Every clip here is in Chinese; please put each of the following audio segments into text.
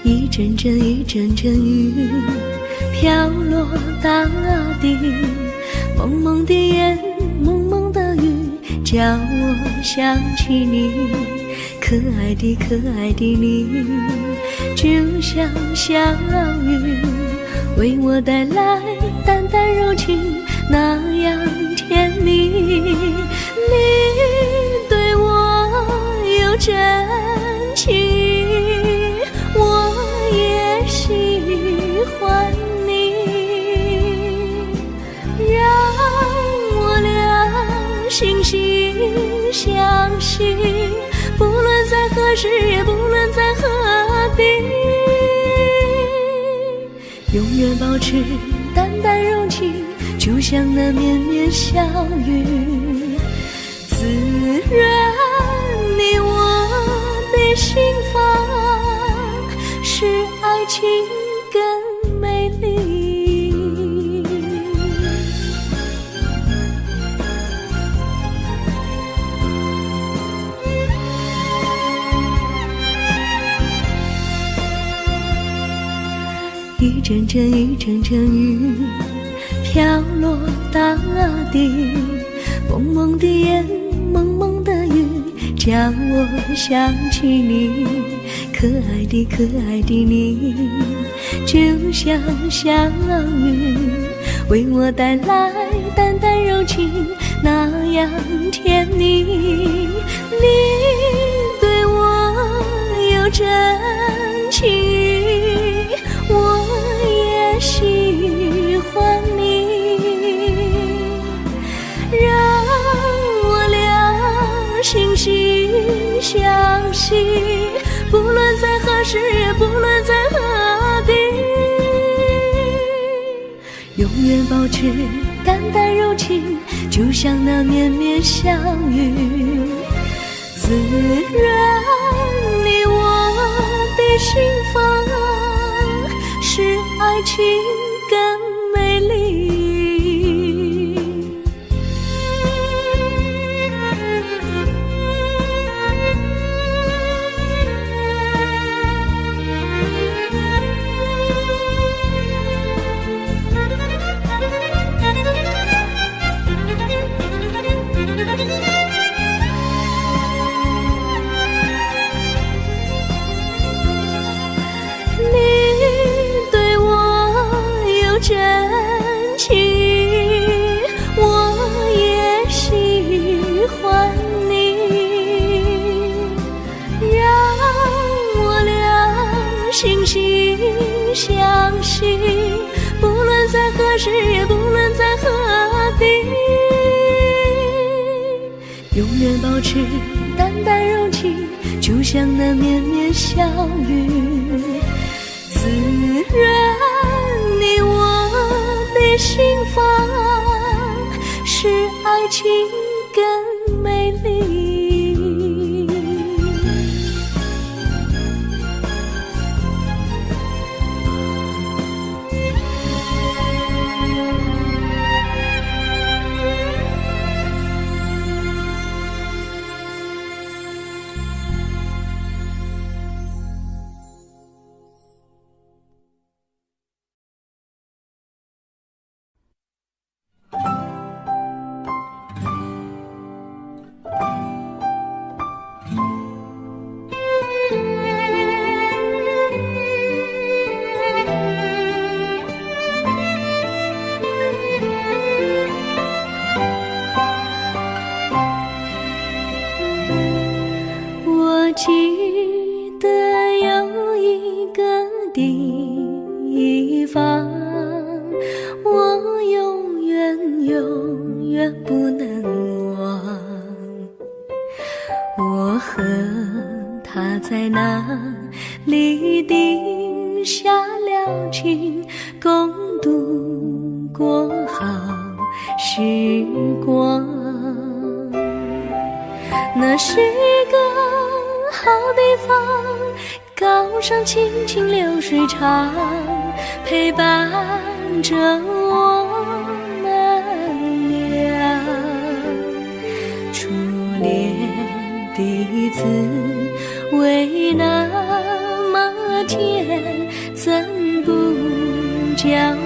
一阵阵一阵阵雨飘落大地，蒙蒙的烟，蒙蒙的雨，叫我想起你，可爱的可爱的你，就像小雨，为我带来淡淡柔情，那样甜蜜。你对我有真情，我也喜欢你，让我俩惺惺相惜，不论在何时，也不论在何地，永远保持淡淡柔情，就像那绵绵小雨，滋润你我的心房，使爱情更美丽。一阵阵一阵阵雨飘落大地，蒙蒙的烟，蒙蒙的雨，叫我想起你，可爱的可爱的你，就像小雨，为我带来淡淡柔情，那样甜蜜。你对我有真情，我也喜欢你，让我俩惺惺相惜，不论在何时，也不论在何地，永远保持淡淡柔情，就像那绵绵小雨，滋润你我的心房，使爱情更美丽。真情，我也喜欢你，让我俩惺惺相惜，不论在何时，也不论在何地，永远保持淡淡柔情，就像那绵绵小雨，滋润你我的心房，使爱情更美丽。记得有一个地方，我永远永远不能忘。我和他在那里定下了情，共度过好时光。那是一个好地方，高山青青流水长，陪伴着我们俩。初恋的滋味那么天，怎不叫人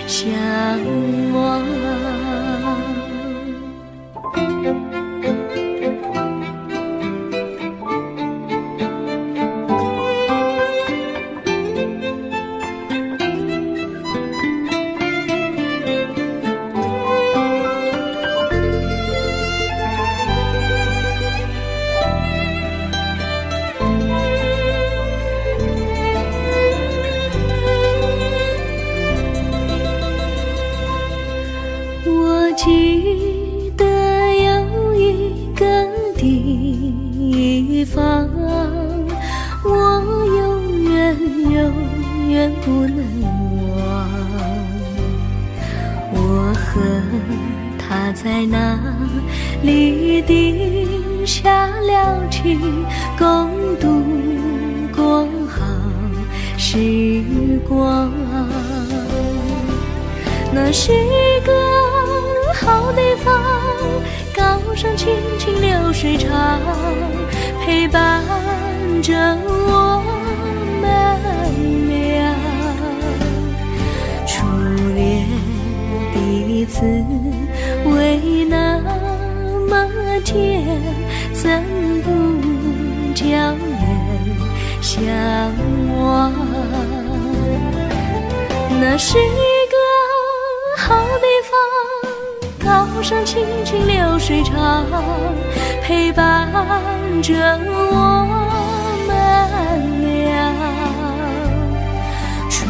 向往？我记得有一个地方，我永远不能忘。我和他在那里定下了情，共度过好时光。那是一个好地方，高山青青流水长，陪伴着我们俩。初恋第一次为那么甜，怎不叫人向往？那是一个好地方，高山青青流水长，陪伴着我们俩。初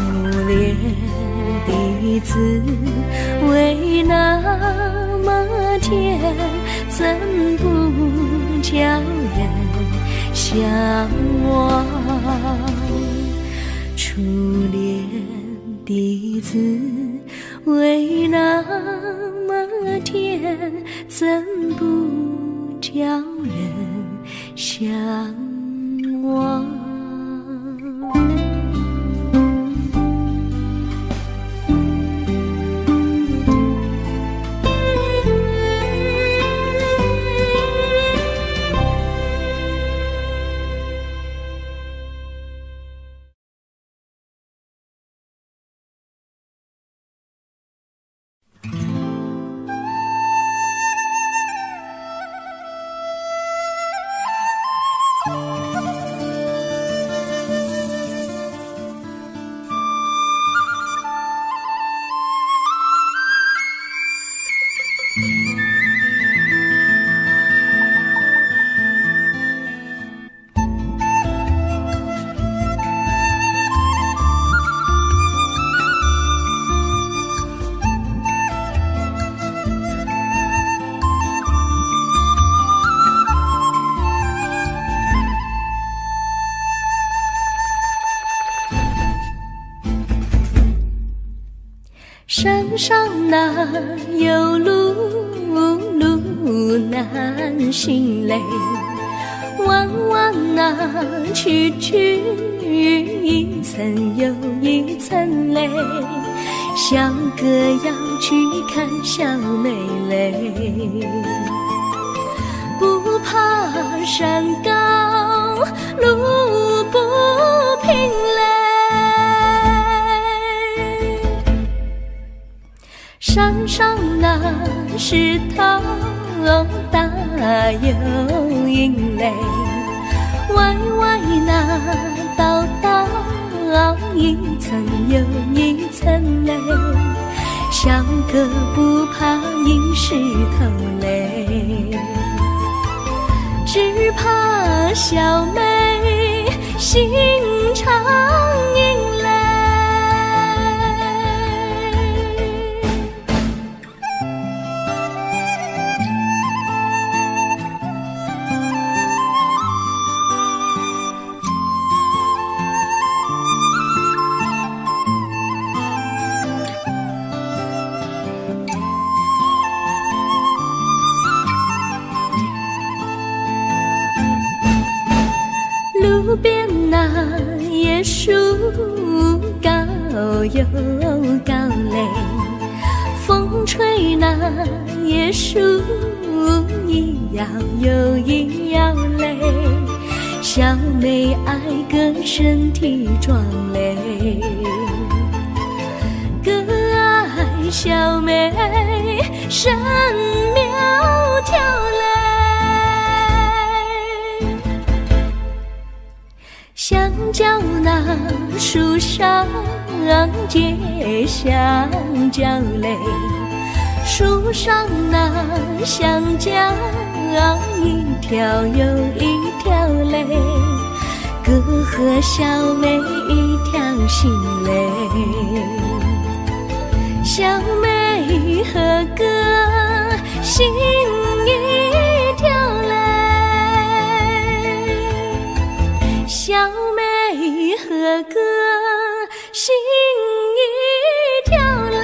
恋第一次为那么甜，怎不叫人向往？初恋第一次为那么甜，怎不叫人向往？山上哪有路难行嘞，弯弯哪曲一层又一层嘞，小哥要去看小妹嘞，不怕山高路不平嘞，山上那石头大又硬嘞，歪歪那道一层又一层嘞，小哥不怕硬石头嘞，只怕小妹心肠硬嘞。路边那椰树高又高嘞，风吹那椰树一摇又一摇嘞，小妹爱个身体壮嘞，个爱小妹身苗条嘞，香蕉那树上结香蕉嘞，树上那香蕉一条又一条嘞，哥和小妹一条心嘞，小妹和哥心一条嘞，小妹和哥心一条嘞。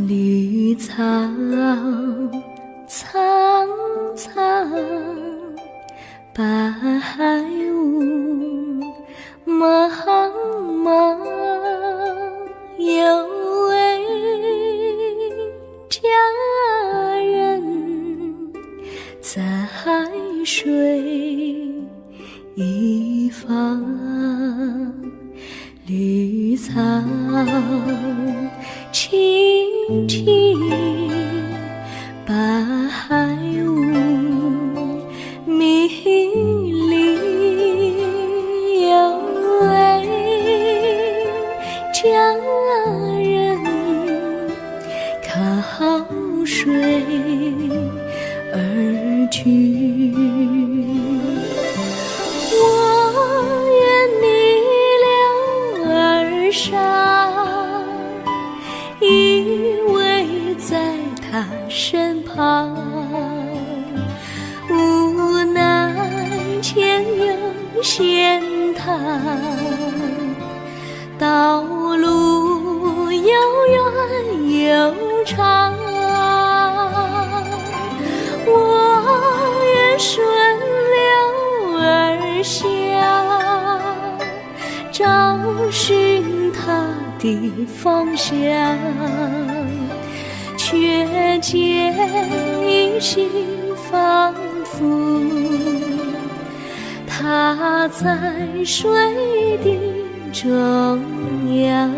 绿草苍苍，白雾茫茫，有位佳人在水一方，绿草青青，白雾迷离，有位佳人靠水而居，我愿你留儿伤，依偎在他身旁，无奈前有险滩，道路又远又长，我愿顺流而下，找寻他的方向，却见一心仿佛他在水的中央。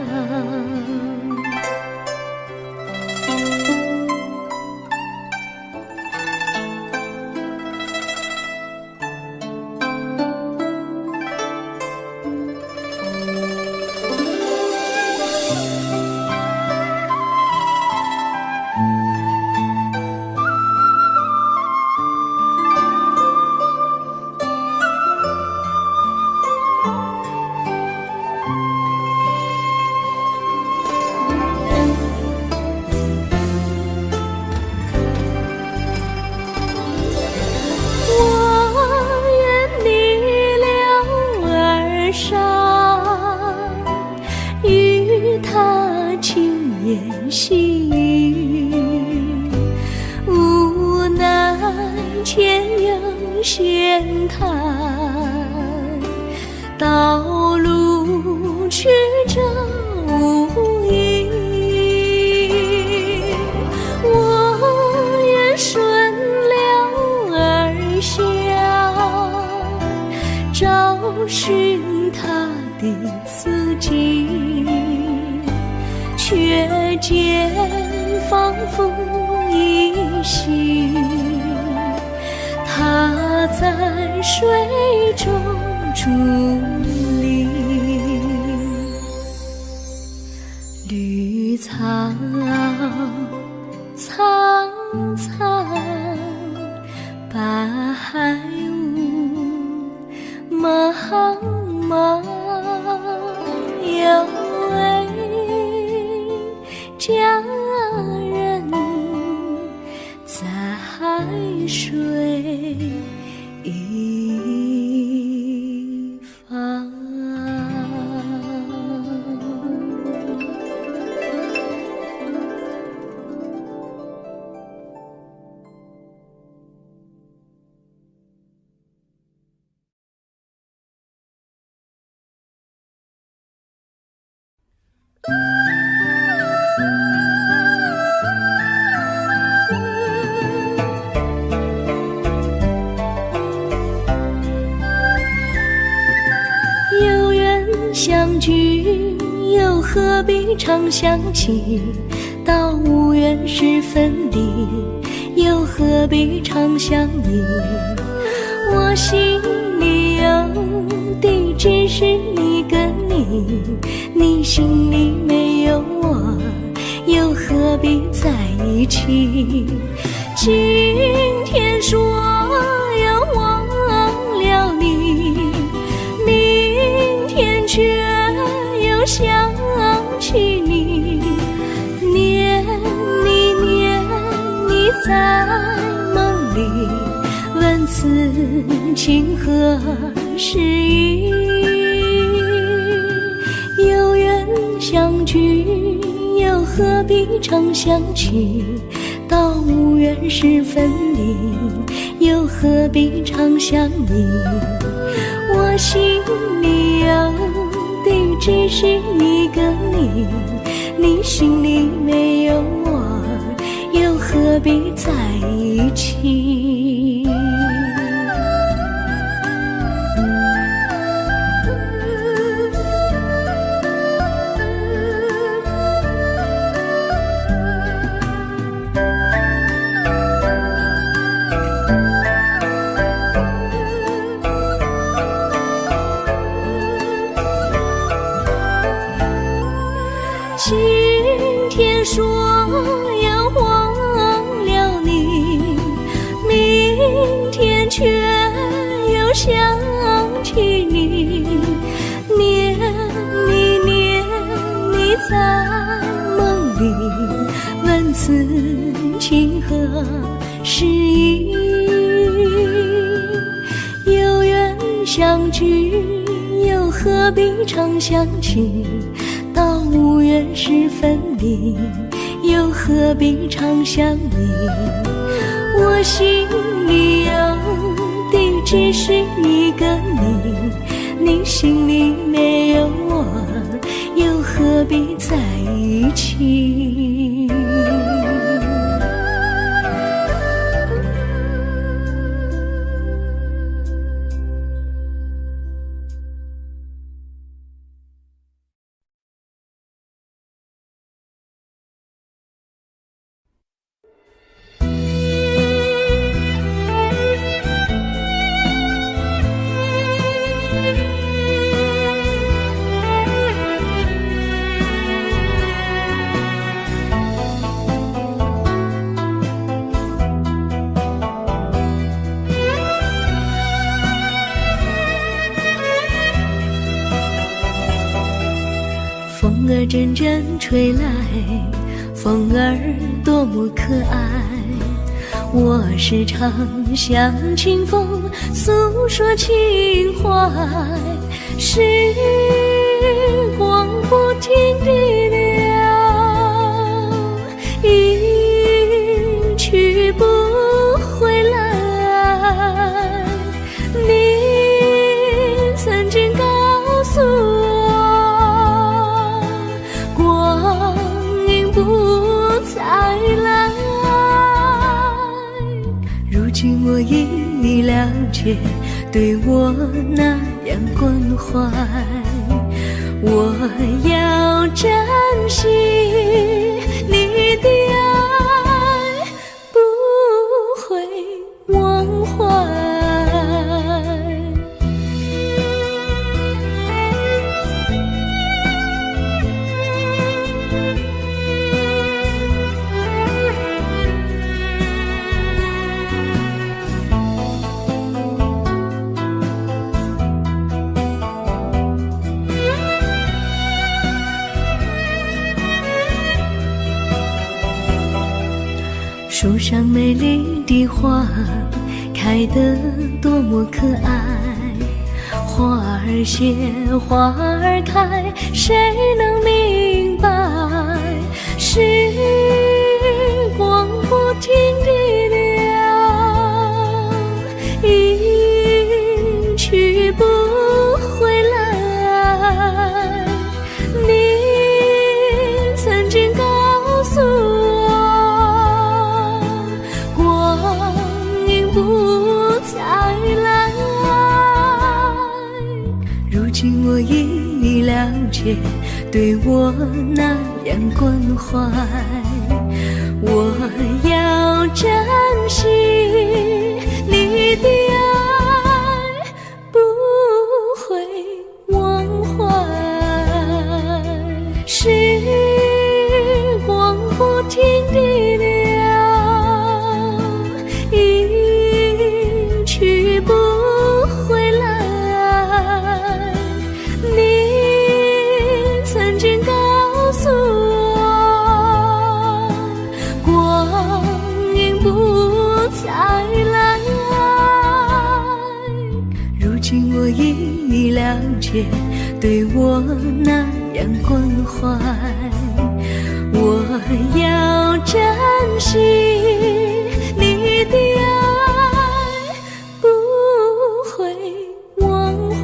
细雨，无奈前有险滩，道路曲折无依，我愿顺流而下，找寻他的足迹，却见仿佛依稀在水中伫立，绿草苍苍，白雾茫茫，有位佳人在海水一方。有缘相聚，又何必常相期？到无缘时分离，又何必常相依？我心里有地，只是一个你，你心里没有我，又何必在一起？今天说要忘了你，明天却又想起你，念你念你在梦里，问此情何时已？有缘相聚，又何必常相期？到无缘时分离，又何必常相依？我心里有地，只是一个你，你心里没有我，又何必在一起？今天说要忘了你，明天却又想起你，念你念你在梦里，问此情何时已？有缘相聚，又何必常相期？到无缘时分离，又何必常相依？我心里有地，只是一个你，你心里没有我，又何必在一起？风儿阵阵吹来，风儿多么可爱。我时常向清风诉说情怀，时光不停地流，一去不回来。你曾经告诉我，光阴不再来。如今我已了解，对我那样关怀，我要珍惜你的爱，不会忘怀。树上美丽的花开得多么可爱，花儿谢，花儿开，谁能明白？时光不停地流，一去不回来。你曾经告诉我，光阴不再来。如今我已了解，对我那样关怀，我要珍惜你的爱，不会忘怀。时光不停地流，一去不回来。你曾经告诉我，光阴不再来。如今我已了解，对我那样关怀，我要珍惜你的爱，不会忘怀。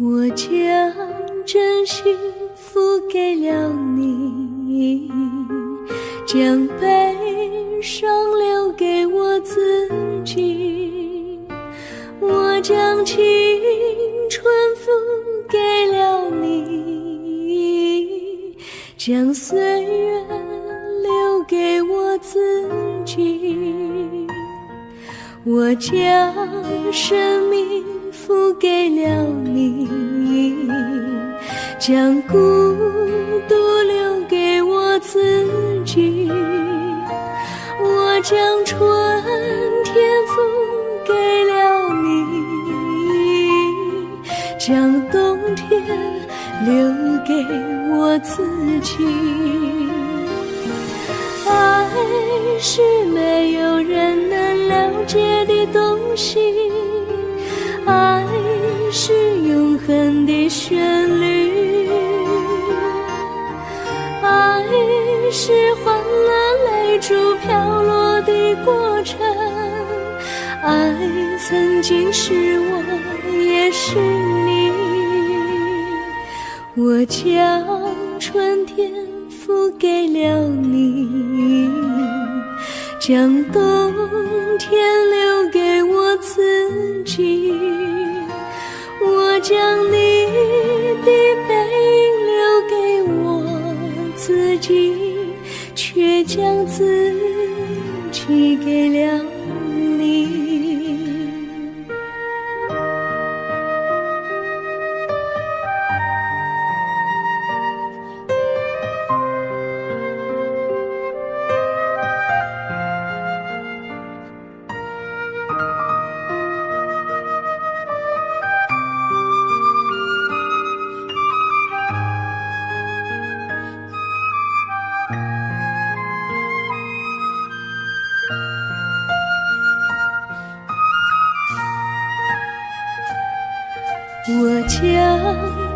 我将真心付给了你，将悲伤留给我自己。我将青春付给了你，将岁月留给我自己。我将生命付给了你，将孤独留给我自己。我将春天付给了你，将冬天留给我自己。爱是没有人能了解的东西，爱是永恒的旋律，爱是欢乐泪珠飘落的过程，爱曾经是我也是你。我将春天付给了你，将冬天留给我自己。我将你的背影留给我自己，却将自己给了你。我将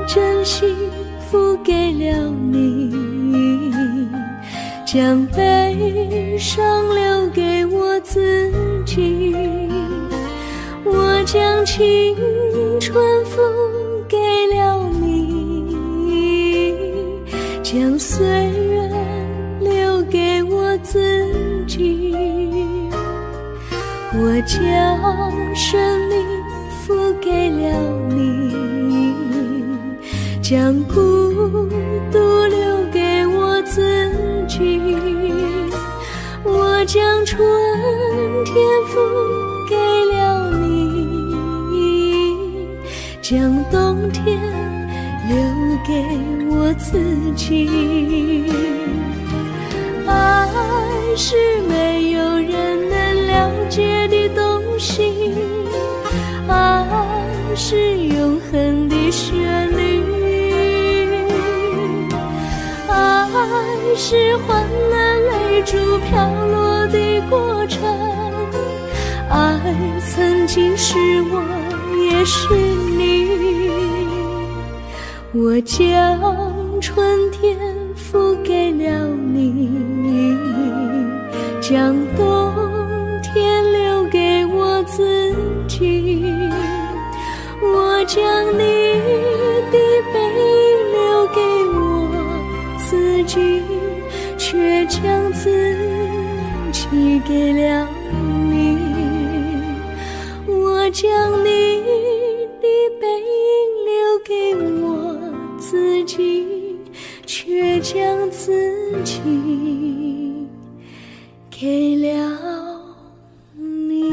真心付给了你，将悲伤留给我自己。我将青春付给了你，将岁月留给我自己。我将生命付给了你，将孤独留给我自己。我将春天付给了你，将冬天留给我自己。爱是没有人能了解的东西，爱是永恒的旋律，爱是换了泪珠飘落的过程，爱曾经是我也是你。我将春天付给了你，将冬天留给我自己。我将你的背影留给我自己，却将自己给了你。我将你的背影留给我自己，却将自己给了你。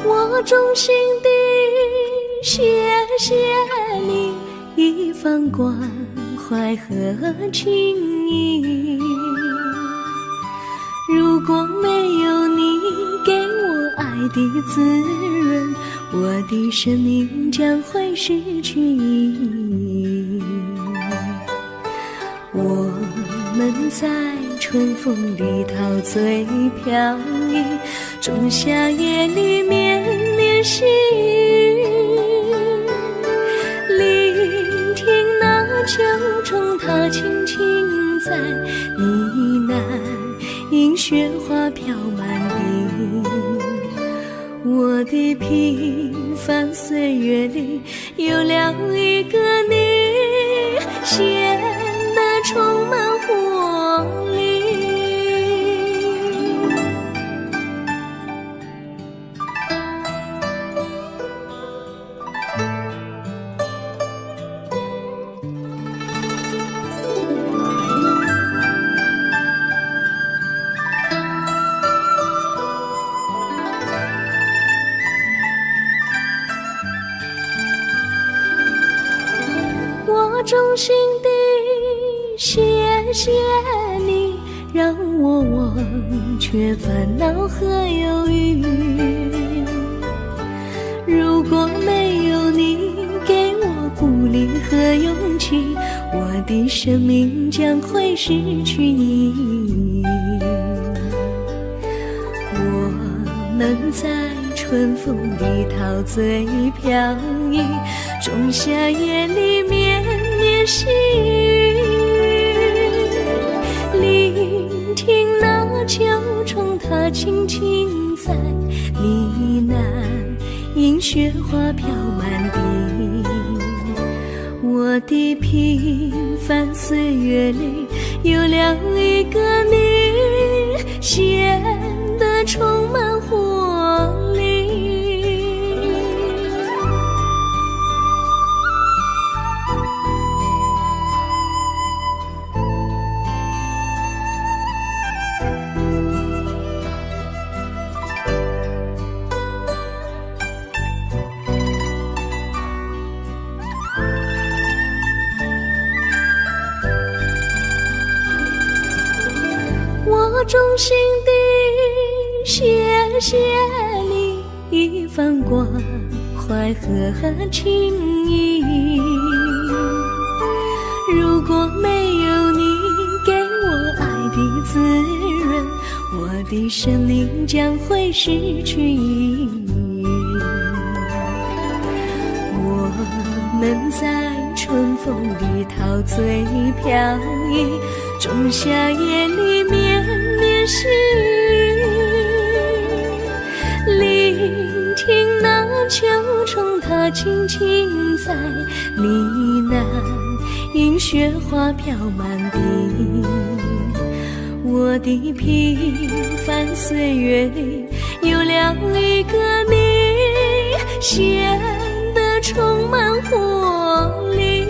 我衷心地谢谢你一番关怀和情谊，如果没有你给我爱的滋润，我的生命将会失去意义。我们在春风里陶醉飘逸，仲夏夜里绵绵细雨，聆听那秋虫它轻轻在呢喃，因雪花飘满地。我的平凡岁月里有了一个你，显得充满活力。我衷心地谢谢你，让我忘却烦恼和忧郁。如果没有你给我鼓励和勇气，我的生命将会失去意义。我们在春风里陶醉飘逸，仲夏夜里面细雨，聆听那秋虫它轻轻在呢喃，映雪花飘满地。我的平凡岁月里有了一个你，显得充满活力。我衷心地谢谢你一番关怀和情谊，如果没有你给我爱的滋润，我的生命将会失去意义。我们在春风里陶醉飘逸，仲夏夜里绵绵细雨，聆听那秋虫它轻轻在呢喃，映雪花飘满地。我的平凡岁月里有了一个你，显得充满活力。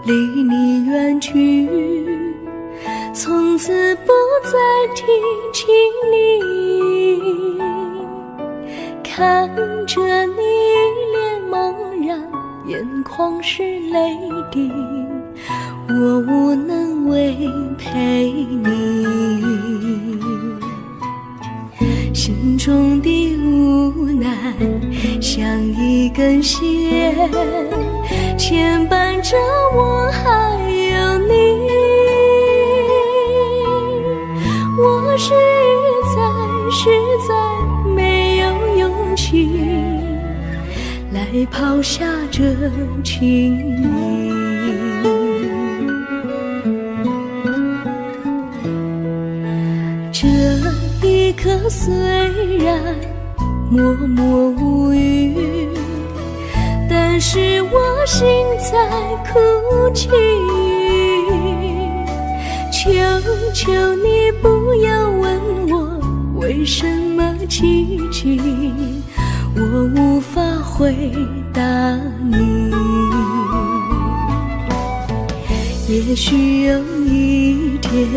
离你远去，从此不再提起你，看着你脸茫然，眼眶是泪滴，我无能为陪你，心中的无奈像一根线牵绊着我还有你，我实在没有勇气来抛下这情谊。这一刻虽然默默无语，但是我心在哭泣，求求你不要问我为什么奇迹，我无法回答你。也许有一天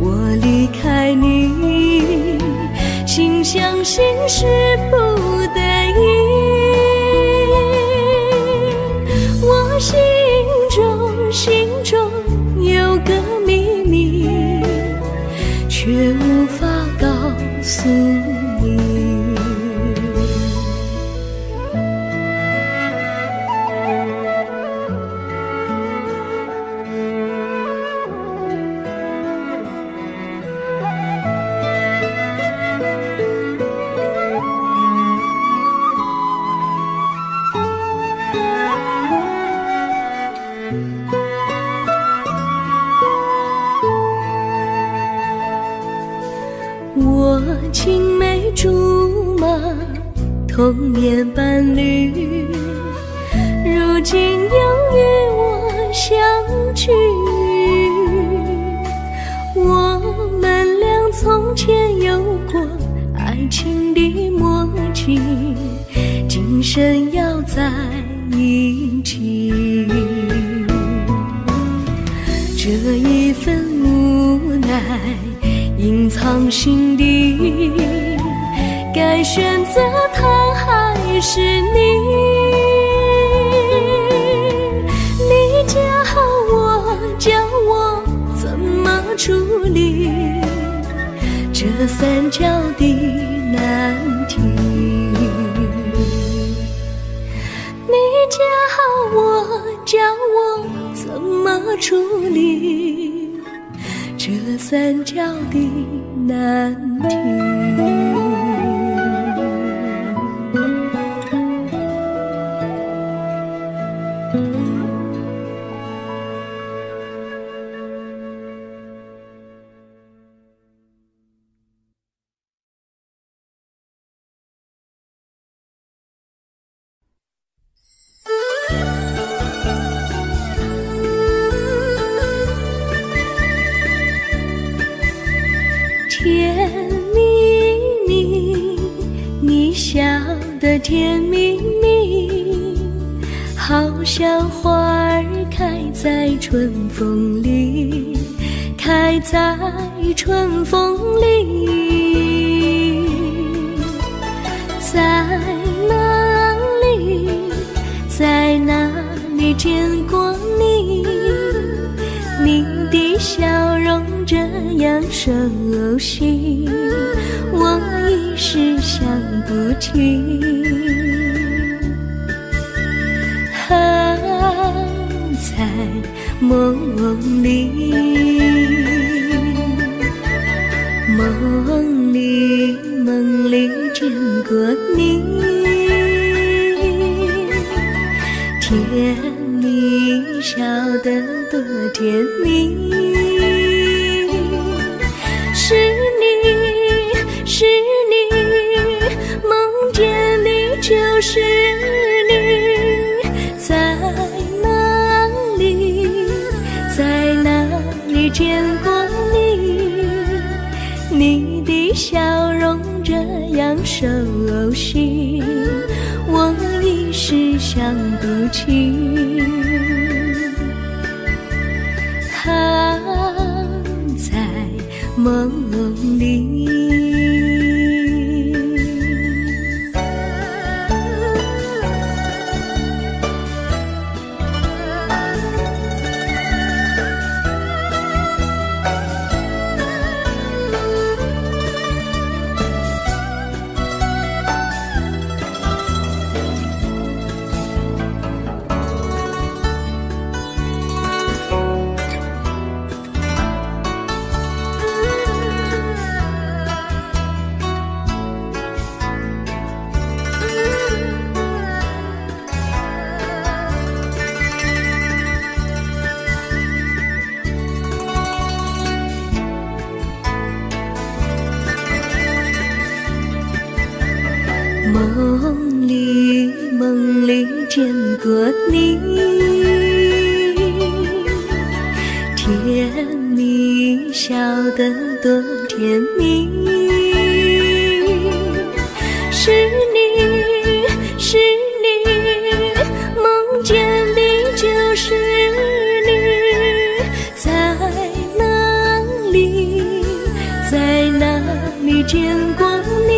我离开你，心相信是不得已，我心中有个秘密，却无法告诉你。童年伴侣，如今又与我相聚。我们俩从前有过爱情的默契，今生要在一起。这一份无奈隐藏心底，该选择他还是你？你教我，教我怎么处理这三角的难题。你教我，教我怎么处理这三角的难题。甜蜜蜜，你笑得甜蜜蜜，好像花儿开在春风里，开在春风里。在哪里，在哪里见过你？你的笑容这样熟悉，我一时想不起。在梦里，梦里见过你，甜蜜笑得多甜蜜。是你，是你，梦见你就是你。在哪里，在哪里见过你？你的笑容这样熟悉，我一时想不起。在梦里。梦里见过你，甜蜜笑得多甜蜜。是你，是你，梦见的就是你。在哪里，在哪里见过你？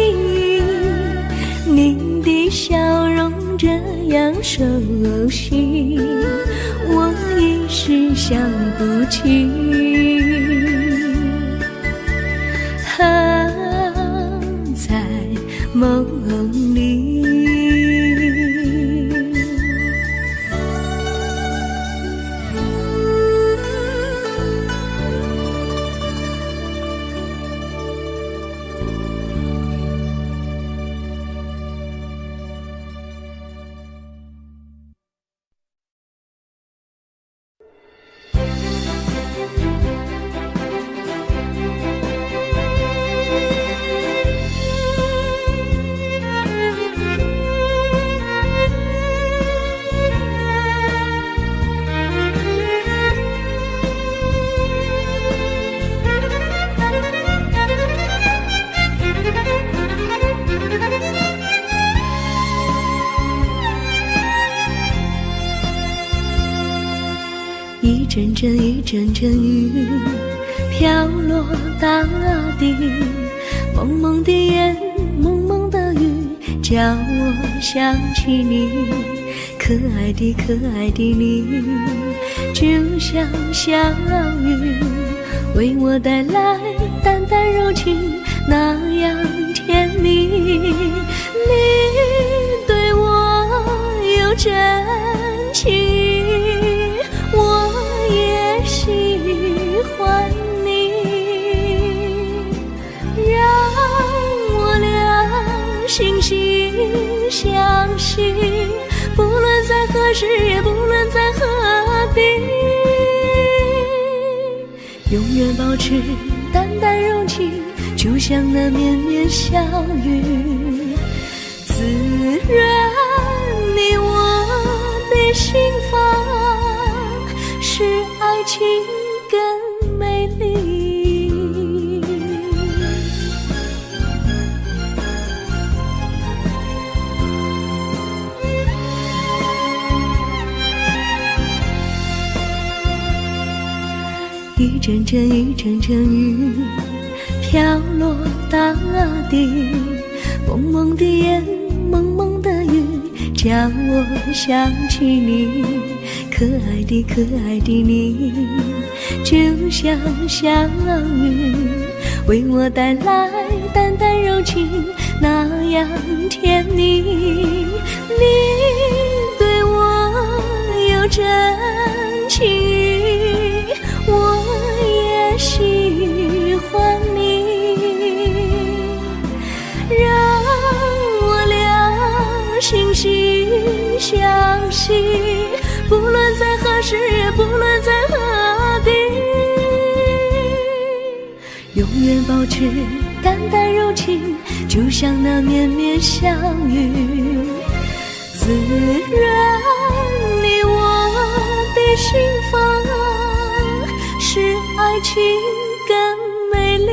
你的笑容这样熟悉，我一时想不起。在梦里。一阵阵一阵阵雨飘落大地，蒙蒙的烟，蒙蒙的雨，叫我想起你，可爱的可爱的你，就像小雨，为我带来淡淡柔情，那样甜蜜。你对我有真情，我也喜欢你，让我俩惺惺相惜，不论在何时，也不论在何地，永远保持淡淡柔情，就像那绵绵小雨，滋润你我的心房，使爱情更美丽。一阵阵一阵阵雨飘落大地，蒙蒙的烟，蒙蒙的雨，叫我想起你，可爱的可爱的你，就像小雨，为我带来淡淡柔情，那样甜蜜。你对我有真情，我也喜欢你，让我俩惺惺相惜，不论在何时，也不论在何地，永远保持淡淡柔情，就像那绵绵小雨，滋润你我的心房，使爱情更美丽。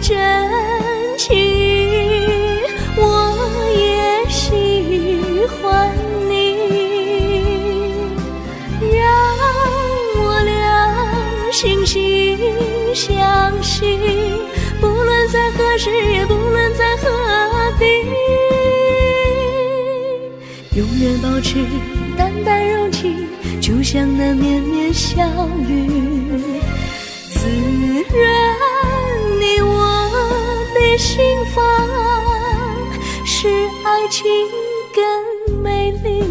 真情，我也喜欢你，让我俩惺惺相惜，不论在何时，也不论在何地，永远保持淡淡柔情，就像那绵绵小雨，滋润你我的心房，使爱情更美丽。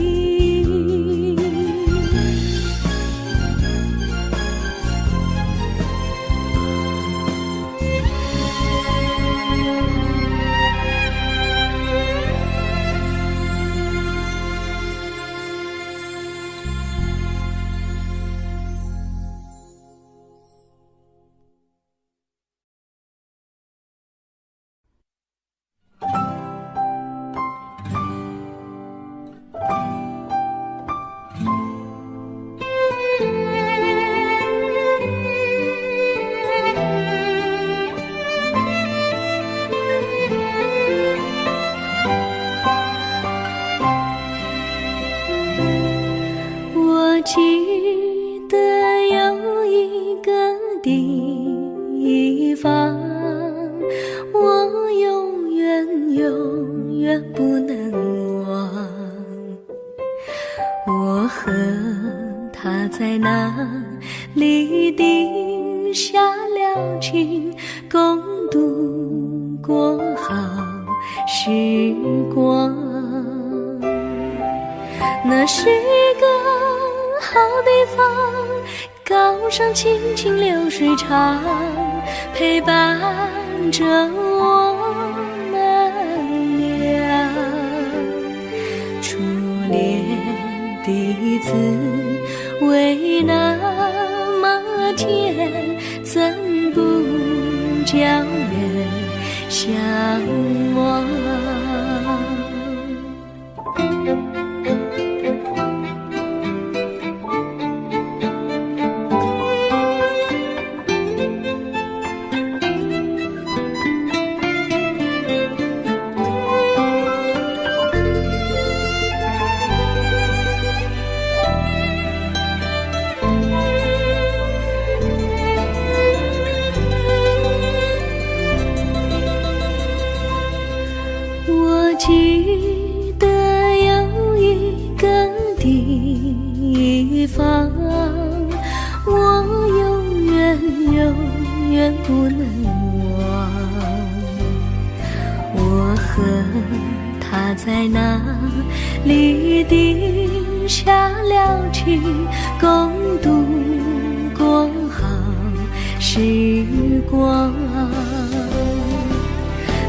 记得有一个地方，我永远永远不能忘。我和他在那里定下了情，共度过好时光。那是一个好地方，高山清清流水长，陪伴着我们俩。初恋的滋味那么天，怎不叫人向往？我记得有一个地方，我永远不能忘。我和他在那里定下了情，共度过好时光。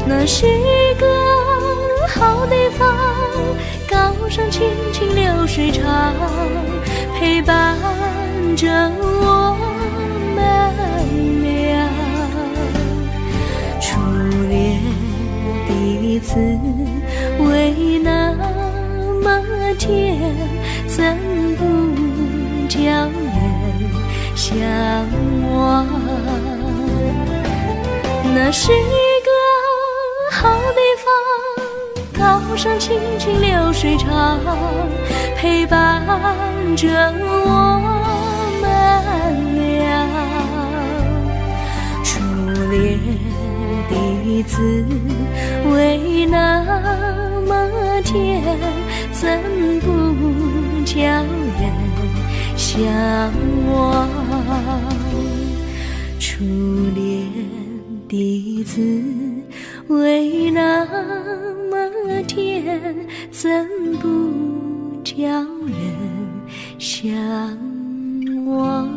那是一个好地方，高山青青流水长，陪伴着我们俩。初恋第一次为那么甜，怎不叫人向往？那是一个好地方，高山青青流水长，陪伴着我们俩。初恋第一次为那么甜，怎不叫人向往？初恋第一次为那么甜，怎不叫人向往？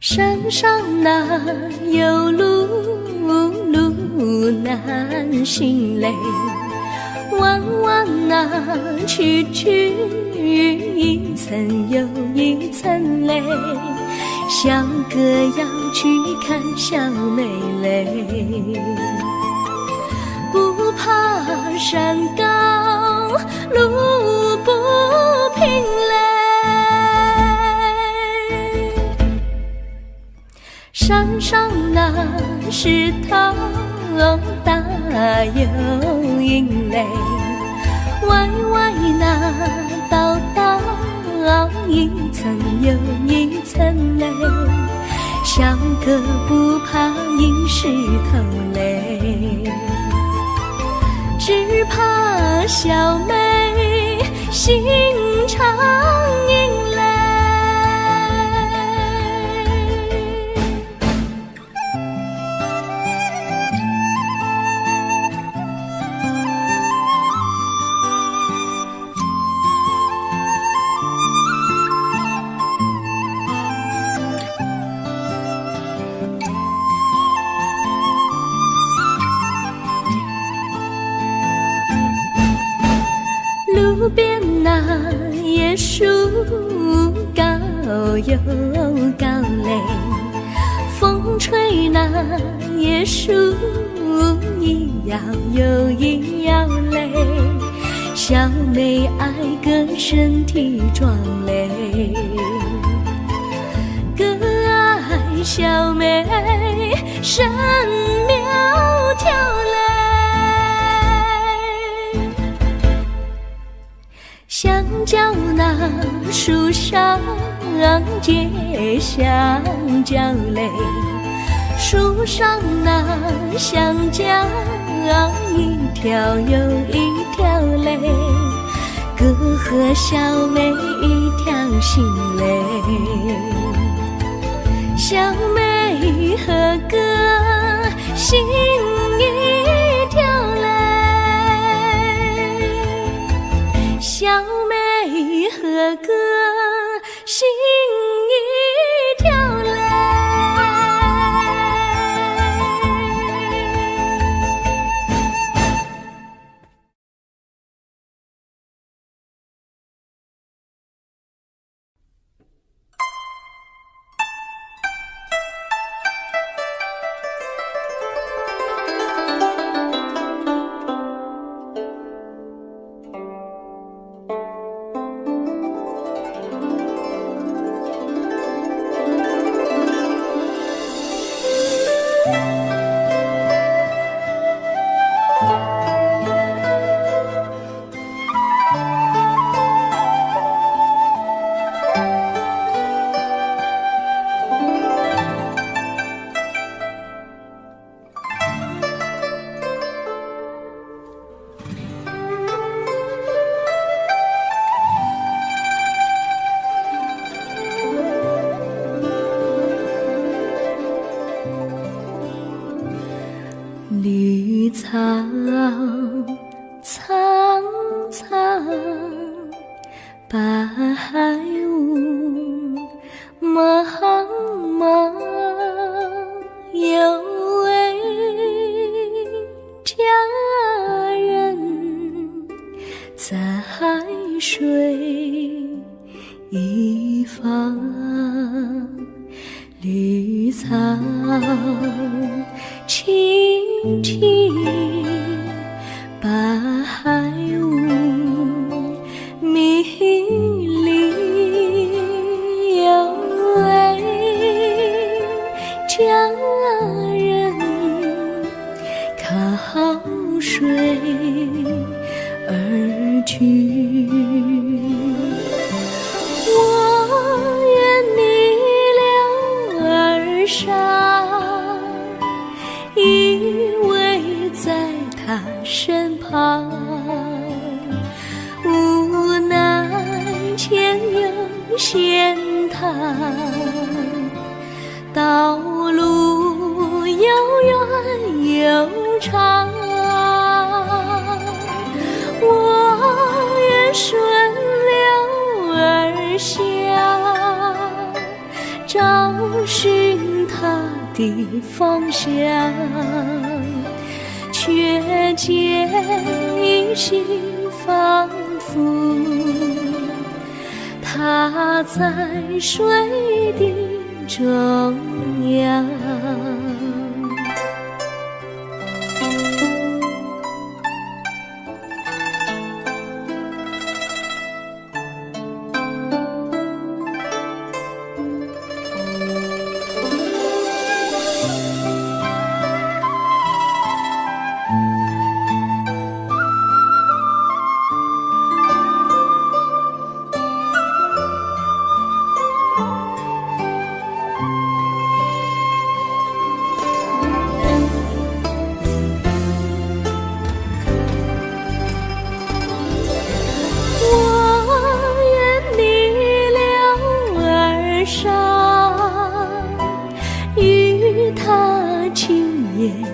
山上哪有路难行嘞，弯弯哪曲一层又一层嘞，小哥要去看小妹嘞，不怕山高路不平嘞，山上那石头大又硬嘞，歪歪那道一层又一层嘞，小哥不怕硬石头嘞，只怕小妹心肠硬嘞。路边那椰树高又高嘞，风吹那椰树一摇又一摇嘞，小妹爱个身体壮嘞，个爱小妹身苗条嘞，香蕉那树上结香蕉嘞，树上那香蕉一条又一条嘞，哥和小妹一条心嘞，小妹和哥心一条嘞，小妹和哥心一条嘞。绿草苍苍，白雾茫茫，有位佳人在水一方，绿草青青，白雾迷离，有位佳人靠水而居。我愿你留儿上，依偎在他身旁，无奈前有险滩，道路又远又长，我愿顺流而下，找寻他的方向，却见依稀仿佛他在水的中央。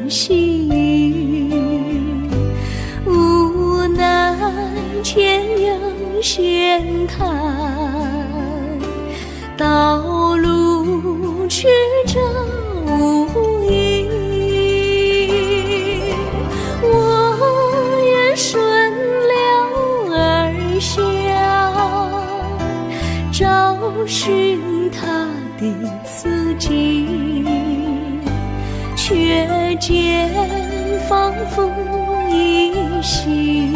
细雨，无奈前有险滩，道路曲折无依。我愿顺流而下，找寻他的足迹，却见仿佛依稀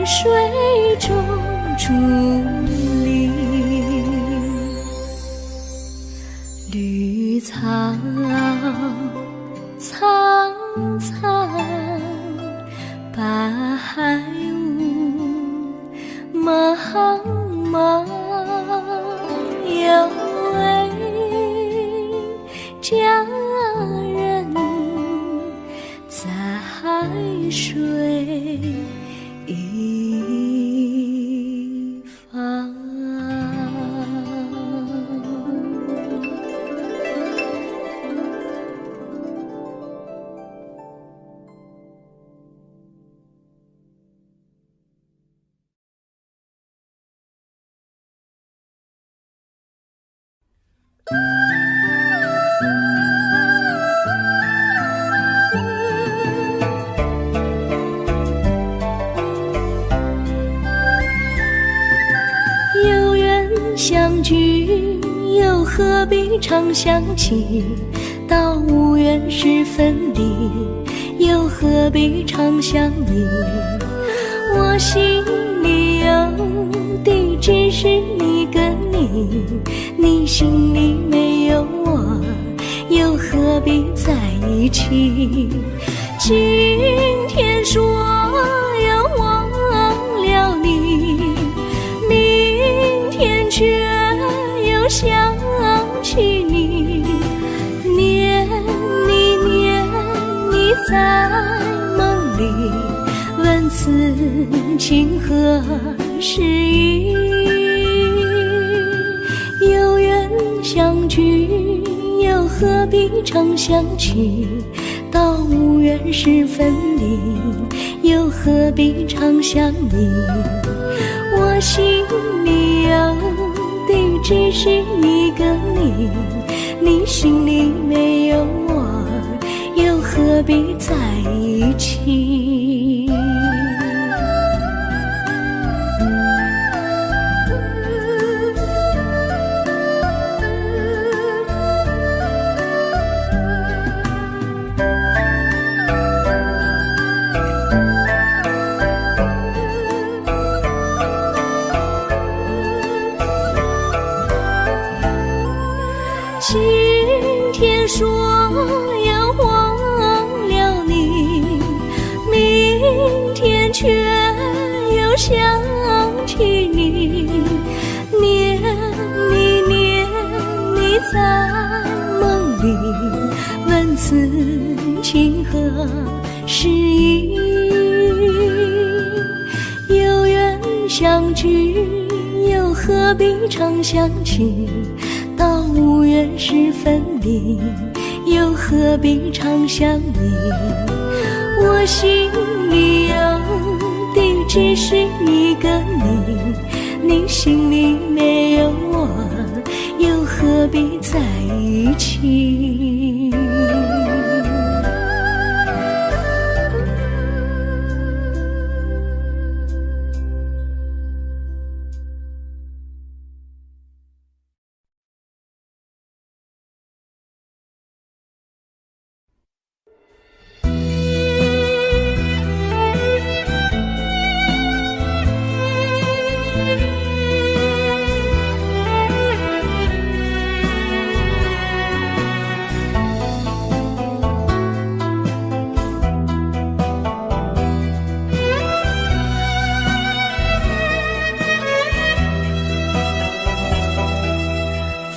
水中伫立。绿草苍苍，白雾茫茫，有位佳人在水一方。有缘相聚，又何必常相期？到无缘时分离，又何必常相依？我心里有地，只是一个你，你心里没有我，又何必在一起？今天说要忘了你，明天却又想起你，念你念你在梦里，问此情何时已？有缘相聚，又何必常相期？到无缘时分离，又何必常相依？我心里有地，只是一个你，你心里没有我，又何必在一起？今天说要忘了你，明天却又想起你，念你念你在梦里，问此情何时已？有缘相聚，又何必常相期？到无缘时分离，又何必常相依？我心里有地，只是一个你，你心里没有我，又何必在一起？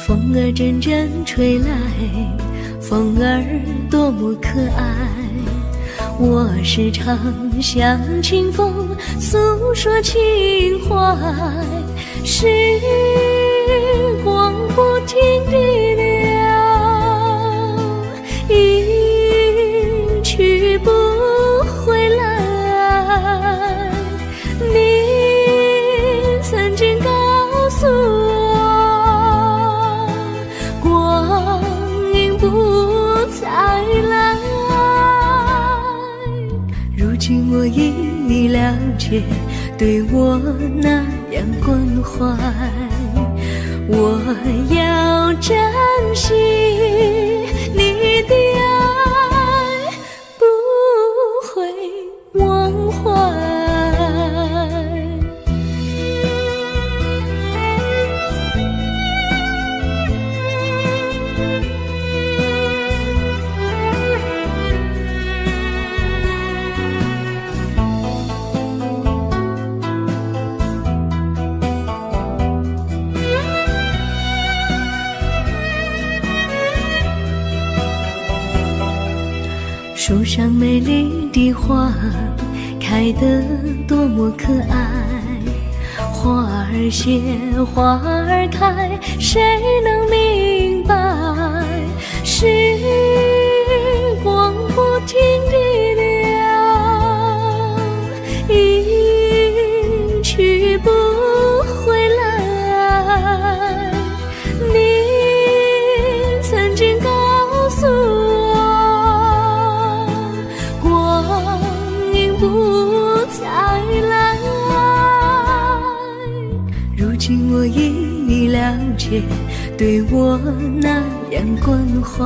风儿阵阵吹来，风儿多么可爱。我时常向清风诉说情怀，时光不停地流，一去不回来。你曾经告诉我，光阴不再来。如今我已了解，对我那样关怀，我要珍惜你的爱，不会忘怀。水里的花开得多么可爱，花儿谢，花儿开，谁能明白？时光不停地流，一去不回来。你曾经告诉我，光阴不再来。如今我已了解，对我那样关怀，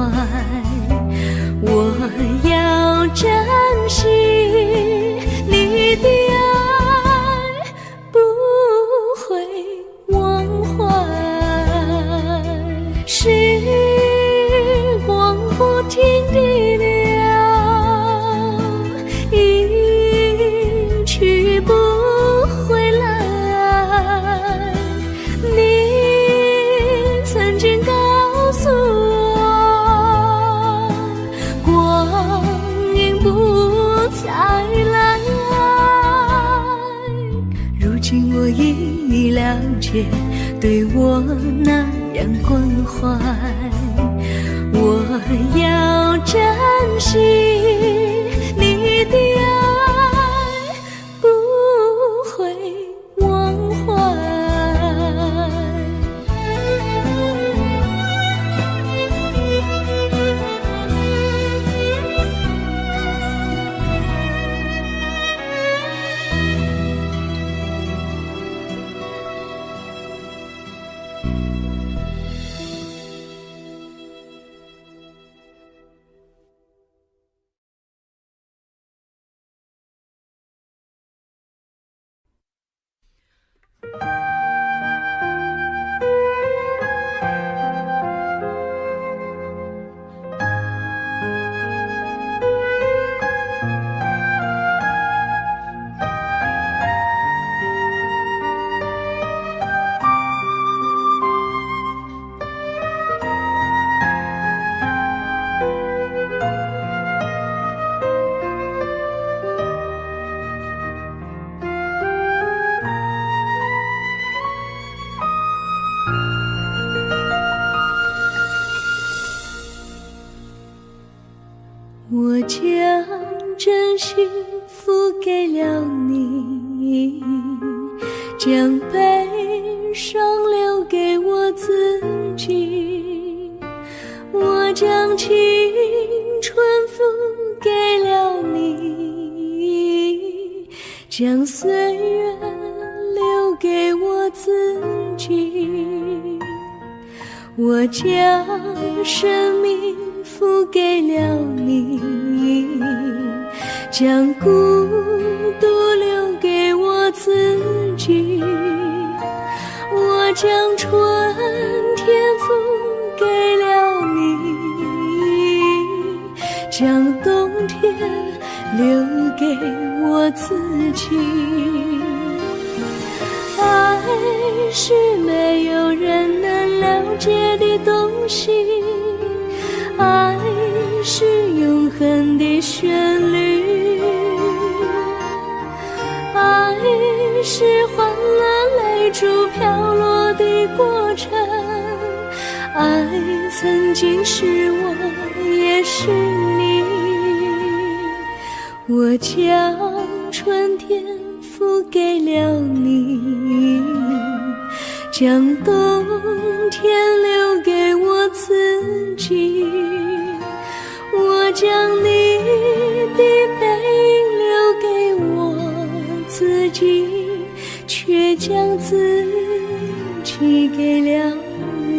我要珍惜你的爱，不会忘怀。时光不停地流，一去不回来。你曾经告诉我，光阴不再来。如今我已了解，对我那样关怀，我要珍惜你的爱，不会忘怀。我将真心付给了你，将悲伤留给我自己。我将青春付给了你，将岁月留给我自己。我将生命付给了你，将孤独留给我自己。我将春天付给了你，将冬天留给我自己。爱是没有人能了解的东西，爱是永恒的旋律，爱是欢乐泪珠飘落的过程，爱曾经是我也是你。我将春天付给了你，将冬天留给我自己。我将你的背影留给我自己，却将自己给了你。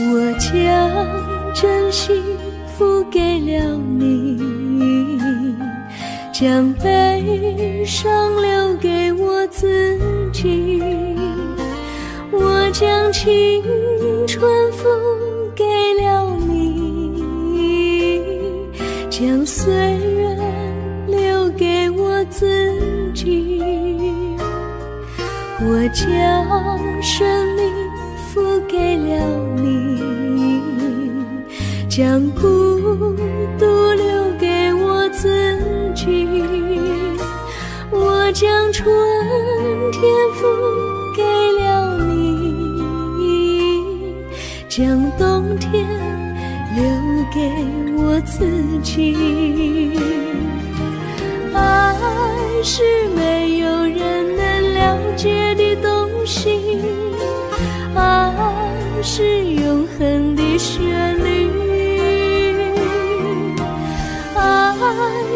我将真心付给了你，将悲伤留给我自己。我将青春付给了你，将岁月留给我自己。我将生命付给了你，将孤独留给我自己。我将春天付给了你，将冬天留给我自己。爱是没有人能了解的东西，爱是永恒的旋律，爱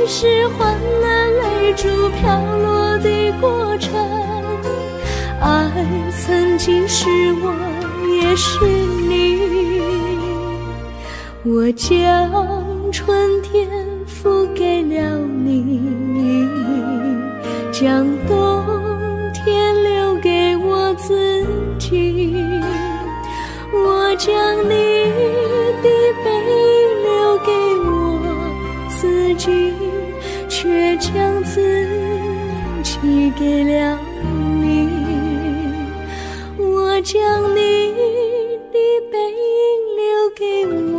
是换了泪珠飘落的过程，爱曾经是我也是你。我将春天付给了你，将冬天留给我自己。我将你的背影留给我自己，却将自己给了你。我将你的背影留给我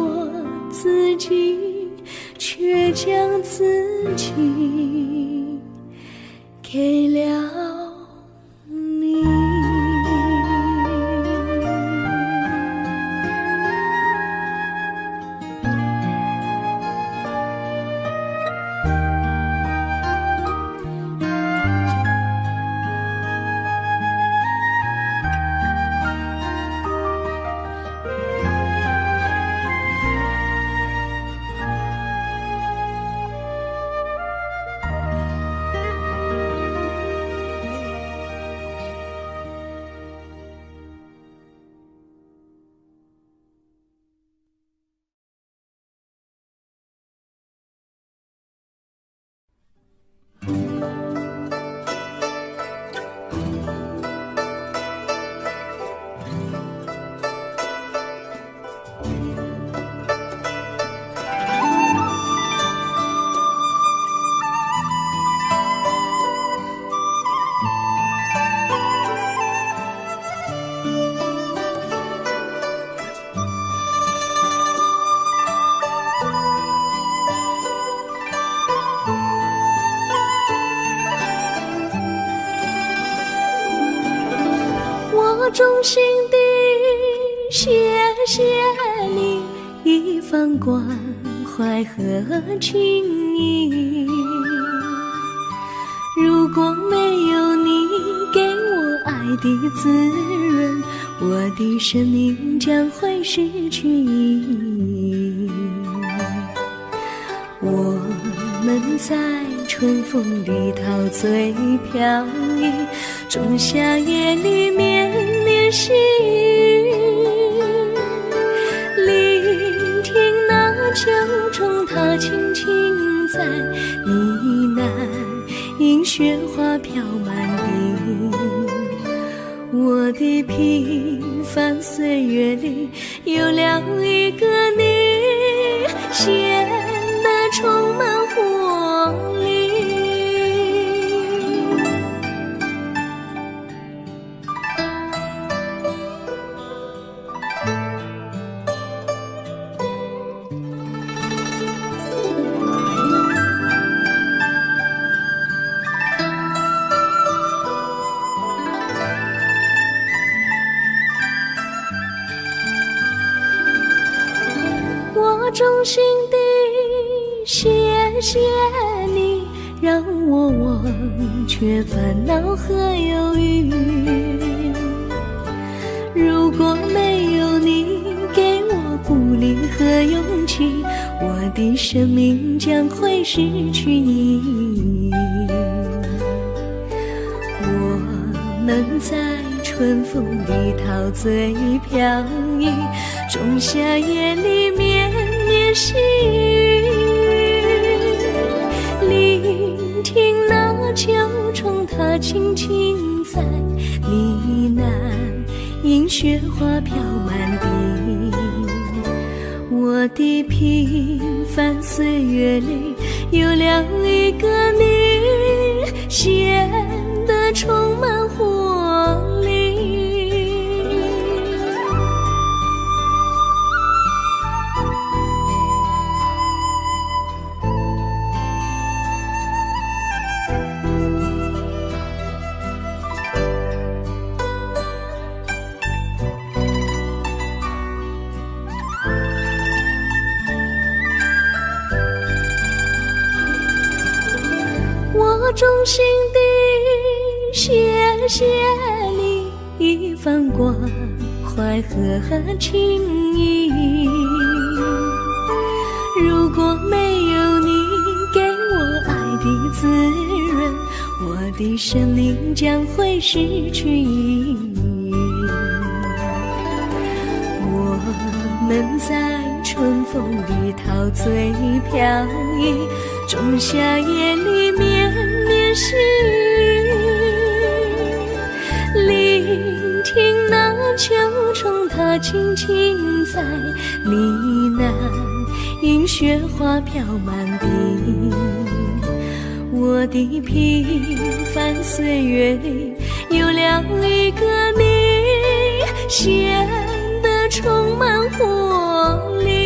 自己，却将自己给了你。我衷心地谢谢你一番关怀和情谊，如果没有你给我爱的滋润，我的生命将会失去意义。我们在春风里陶醉飘逸，仲夏夜里绵绵细雨，聆听那秋虫它轻轻在呢喃，因雪花飘满地。我的平凡岁月里有了一个你，显得充满活力。我衷心地谢谢你，让我忘却烦恼和忧郁。如果没有你给我鼓励和勇气，我的生命将会失去意义。我们在春风里陶醉飘逸，仲夏夜里面轻轻在呢喃，银雪花飘满地。我的平凡岁月里有了一个你，显得充满活力。我衷心地谢谢你一番关怀和情谊，如果没有你给我爱的滋润，我的生命将会失去意义。我们在春风里陶醉飘逸，仲夏夜里绵绵细雨，聆听那秋虫它轻轻在呢喃，银雪花飘满地。我的平凡岁月里有了一个你，显得充满活力。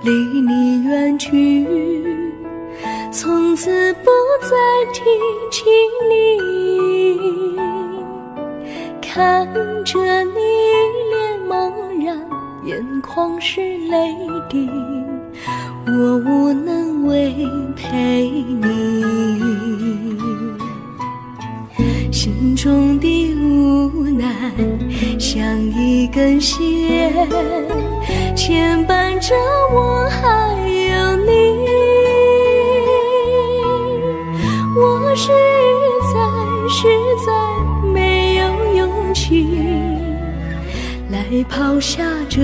离你远去，从此不再提起你，看着你脸茫然，眼眶是泪滴，我无能为陪你，心中的无奈像一根线牵绊着我还有你，我实在没有勇气来抛下这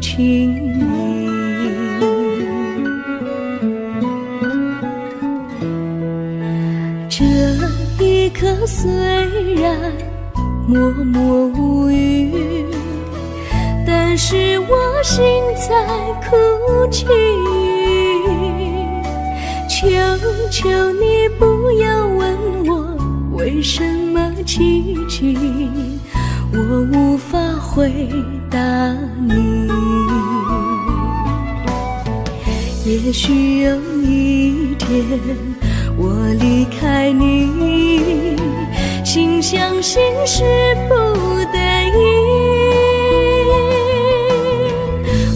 情谊。这一刻虽然默默无语，但是我心在哭泣，求求你不要问我为什么奇迹，我无法回答你。也许有一天我离开你，心相信是不得已，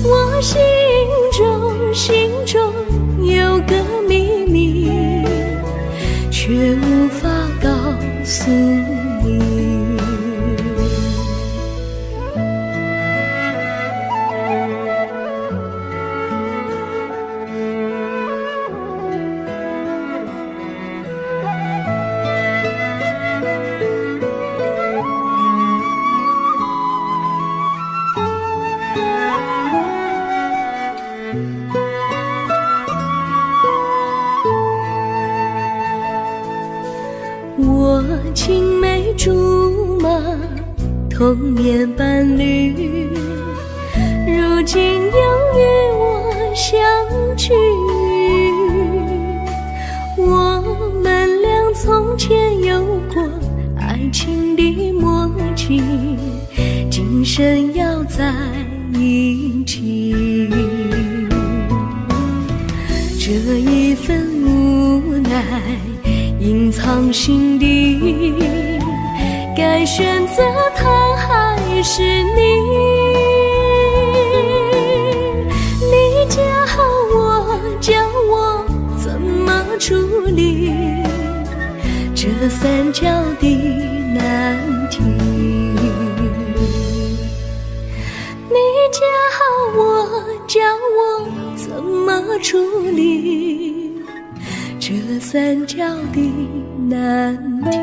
我心中有个秘密，却无法告诉你。我青梅竹马童年伴侣，如今又与我相聚。我们俩从前有过爱情的默契，今生要在一起。这一份无奈隐藏心底，该选择他还是你？你教我，教我怎么处理这三角的难题。你教我，教我怎么处理这三角的难题。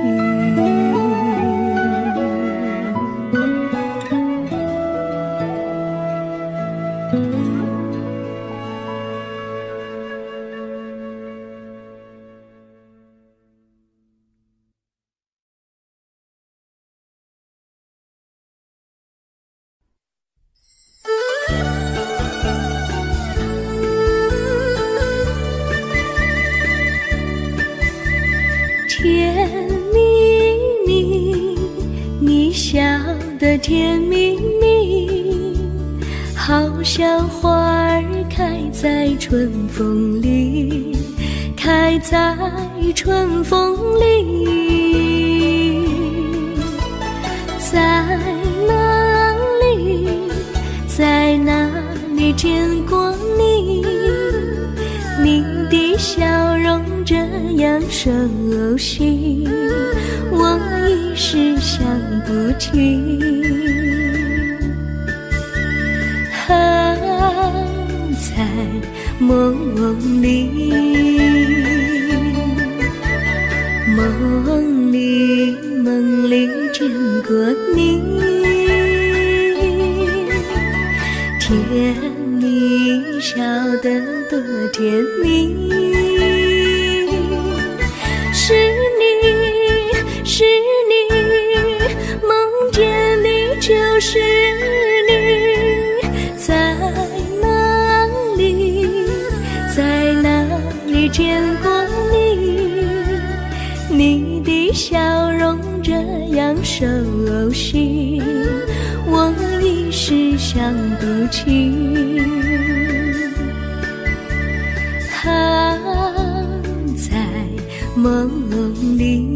甜蜜蜜，你笑得甜蜜蜜，好像花儿开在春风里，开在春风里。在哪里，在哪里见过你？你的笑容这样熟悉，我一时想不起。在梦里，梦里见过你，甜蜜笑得多甜蜜。是你，是你，梦见你就是你。在哪里，在哪里见过你？你的笑容这样熟悉，我一时想不起。在梦里。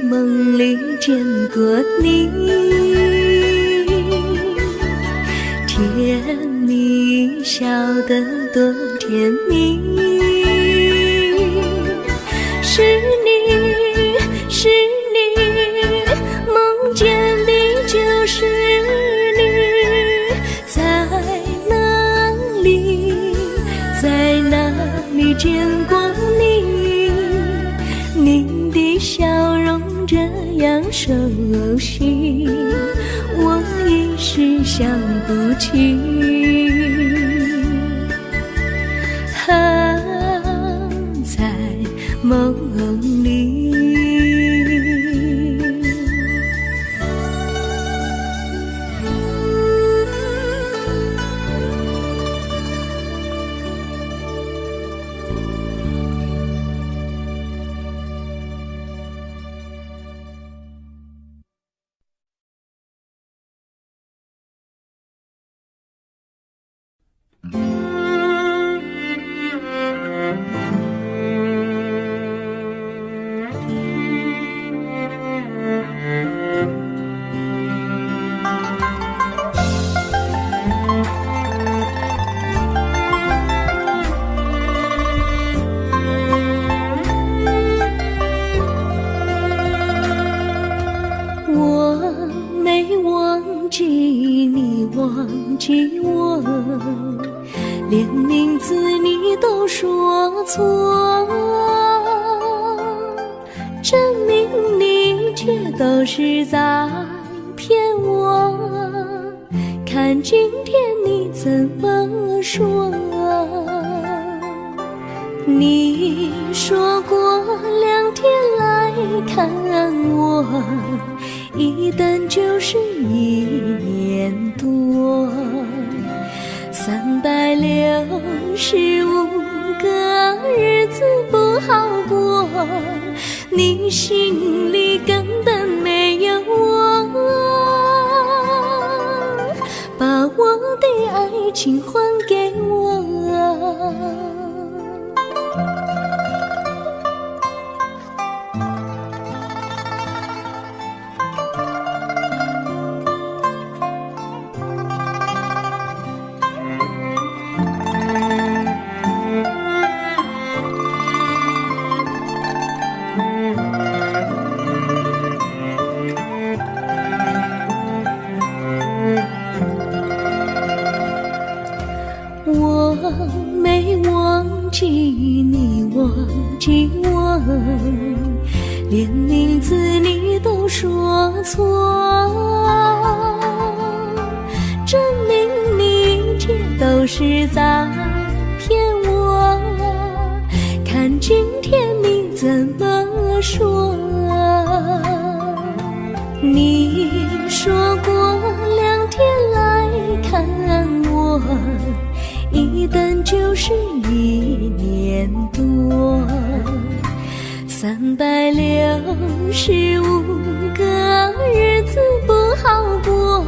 梦里见过你，甜蜜笑得多甜蜜。是你，是你，梦见的就是你。在哪里，在哪里见过你？你的笑容这样熟悉，我一时想不起。在梦里。你都说错，证明你却都是在骗我。看今天你怎么说？你说过2天来看我，一等就是1年多，365个日子不好过，你心里根本没有我，把我的爱情还给我。我没忘记你忘记我，连名字你都说错，证明你却都是在骗我。看今天你怎么说？你说过2天来看我，一等就是1年多，365个日子不好过，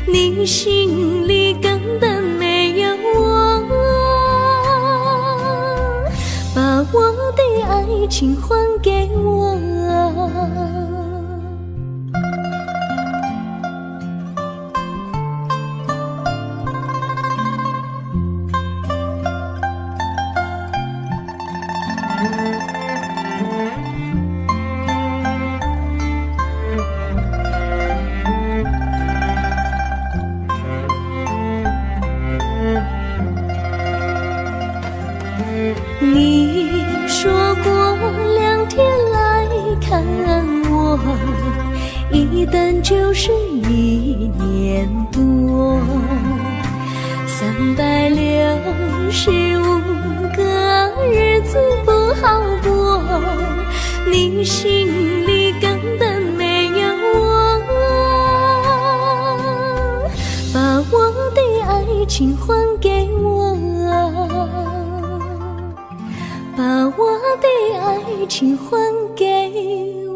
你心里根本没有我，把我的爱情还给我。你说过2天来看我，一等就是1年多，365个日子不好过，你心里根本没有我，把我的爱情还给我，把我的爱情还给我。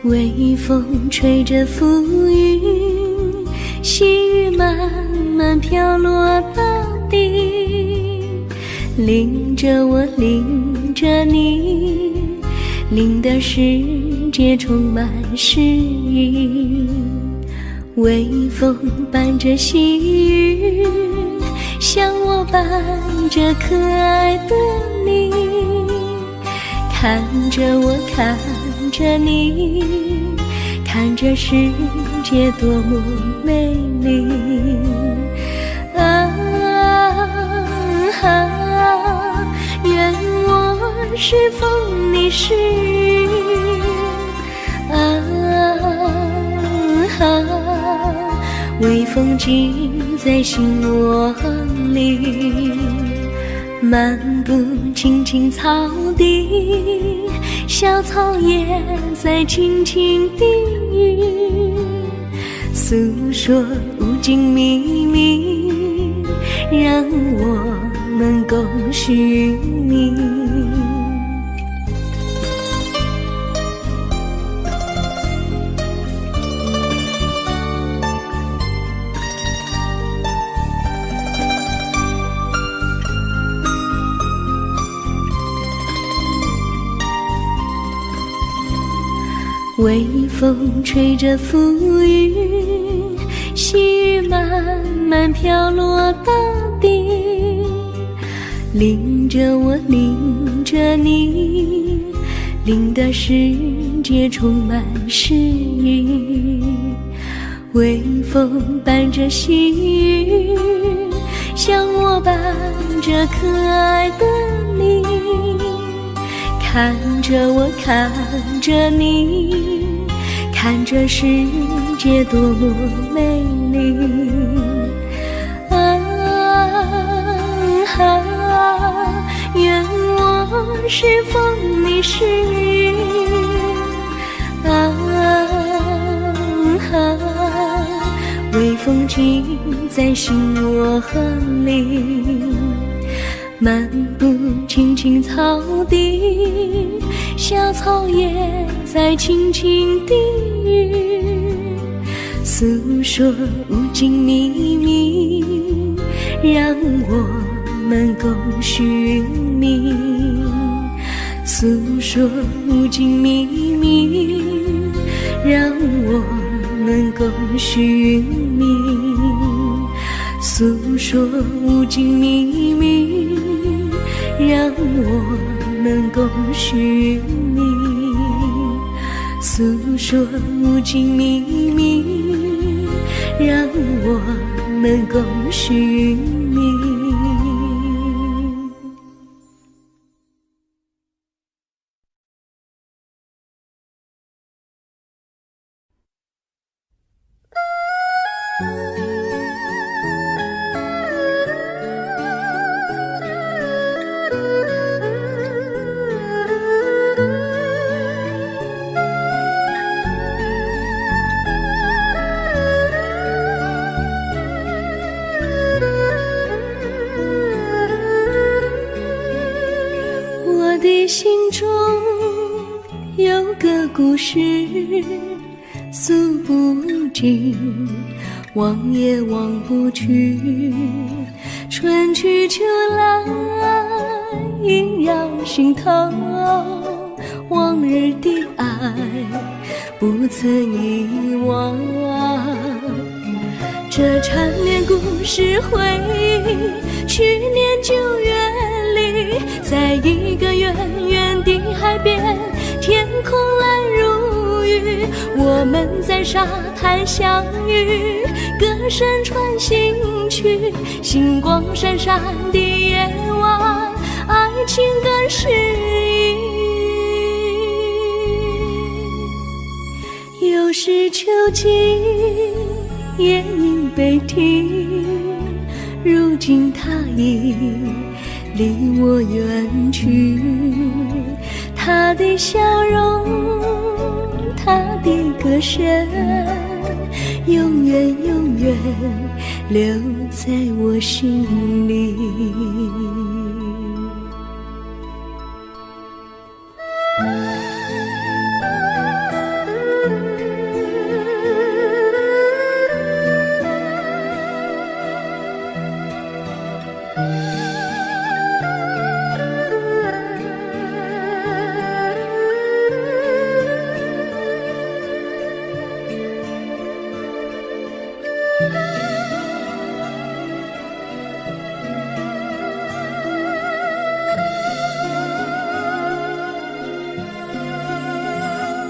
微风吹着浮云，细雨慢慢飘落大地，淋着我，淋着你，淋得世界充满诗意。微风伴着细雨，像我伴着可爱的你，看着我，看着你，看着世界多么美丽啊啊！愿我是风，你是雨啊啊！微风记在心窝里，漫步青青草地，小草也在轻轻低语，诉说无尽秘密，让我们共许你。微风吹着浮云，细雨慢慢飘落大地，淋着我，淋着你，淋得世界充满诗意。微风伴着细雨，像我伴着可爱的你，看着我，看着你，看这世界多么美丽。愿我是风，你是雨。微风轻在心窝里，漫步青青草地，小草也在轻轻低语，诉说无尽秘密，让我们共许你。诉说无尽秘密，让我们共许你。诉说无尽秘密，让我们共许你。诉说无尽秘密，让我们共许你。我的心中有个故事，诉不尽，忘也忘不去。春去秋来，萦绕心头，往日的爱不曾遗忘。这缠绵故事回忆，去年9月里，在一个远远的海边，天空蓝如玉，我们在沙滩相遇，歌声传心曲，星光闪闪的夜晚，爱情更诗意。又是秋季，夜莺悲啼，如今他已离我远去。他的笑容，他的歌声，永远永远留在我心里。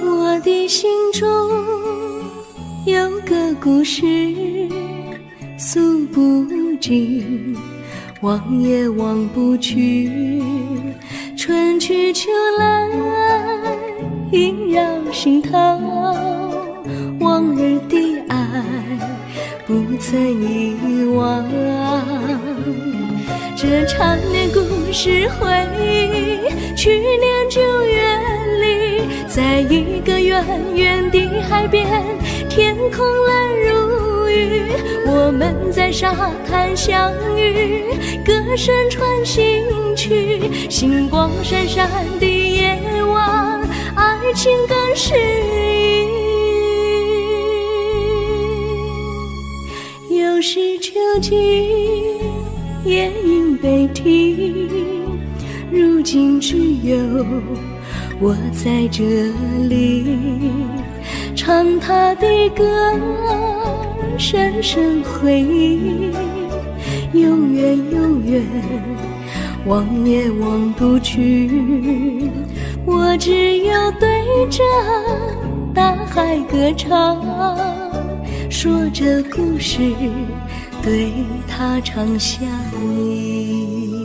我的心中有个故事，诉不尽，忘也忘不去。春去秋来，萦绕心头，往日的爱不曾遗忘。这缠绵故事回忆，去年9月里，在一个远远的海边，天空蓝如遇，我们在沙滩相遇，歌声传心曲，星光闪闪的夜晚，爱情更诗意。又是秋季，夜莺悲啼，如今只有我在这里，唱他的歌，深深回忆，永远永远，忘也忘不去。我只有对着大海歌唱，说着故事，对他唱想你。